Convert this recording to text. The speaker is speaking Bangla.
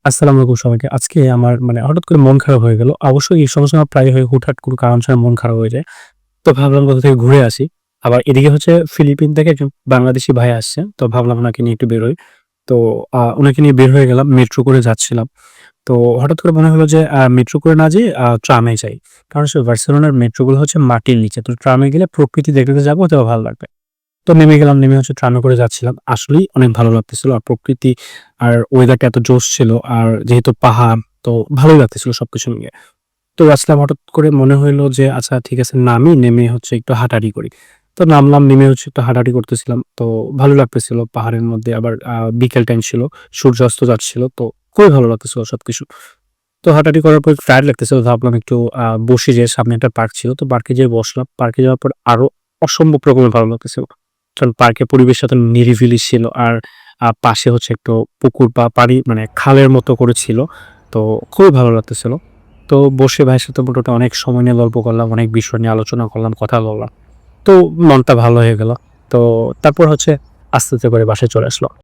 আসসালামু আলাইকুম সবাইকে। আজকে আমার হঠাৎ করে মন খারাপ হয়ে গেল। অবশ্যই এই সমস্যা আমার প্রায়ই হয়, হুটহাট কোনো কারণ ছাড়া মন খারাপ হয়ে যায়। তো ভাবলাম কোথা থেকে ঘুরে আসি। আবার এদিকে হচ্ছে ফিলিপিন থেকে একজন বাংলাদেশী ভাই আসছে। তো ভাবলাম উনাকে নিয়ে একটু বের হই। তো উনাকে নিয়ে বের হয়ে গেলাম। মেট্রো করে যাচ্ছিলাম। তো হঠাৎ করে মনে হলো যে মেট্রো করে না যেয়ে ট্রামে যাই। কারণ হচ্ছে বার্সেলোনার মেট্রোগুলো হচ্ছে মাটির নিচে। তো ট্রামে গেলে প্রকৃতি দেখতে যাবো, তো ভালো লাগবে। তো নেমে গেলাম। নেমে হচ্ছে ট্রামে করে যাচ্ছিলাম। আসলেই অনেক ভালো লাগতেছিল। আর প্রকৃতি আর ওয়েদারটা এত জোশ ছিল। আর যেহেতু পাহাড়, তো ভালোই লাগতেছিল সবকিছু মিলিয়ে। তো আসলাম, হঠাৎ করে মনে হইলো যে আচ্ছা ঠিক আছে নামি, নেমে হচ্ছে একটু হাঁটাহাঁটি করি। তো নামলাম, নেমে হচ্ছে একটু হাঁটাহাঁটি করতেছিলাম। তো ভালো লাগতেছিল পাহাড়ের মধ্যে, আবার বিকেল টাইম ছিল। সূর্য অস্ত যাচ্ছিল। তো খুবই ভালো লাগতেছিল সবকিছু। তো হাঁটাহাঁটি করার পর টায়ার্ড লাগতেছিল। ভাবলাম একটু বসি, যে সামনে একটা পার্ক ছিল। তো পার্কে যেয়ে বসলাম। পার্কে যাওয়ার পর আরো অসম্ভব রকমের ভালো লাগতেছিল। কারণ পার্কের পরিবেশটা এত নিরিবিলি ছিল। আর পাশে হচ্ছে একটু পুকুর বা পানি, খালের মতো করে ছিল। তো খুবই ভালো লাগতেছিল। তো বসে ভাইয়ের সাথে মোটামুটি অনেক সময় নিয়ে গল্প করলাম, অনেক বিষয় নিয়ে আলোচনা করলাম, কথা বললাম। তো মনটা ভালো হয়ে গেল। তো তারপর হচ্ছে আস্তে, আস্তে করে বাসায় চলে আসলাম।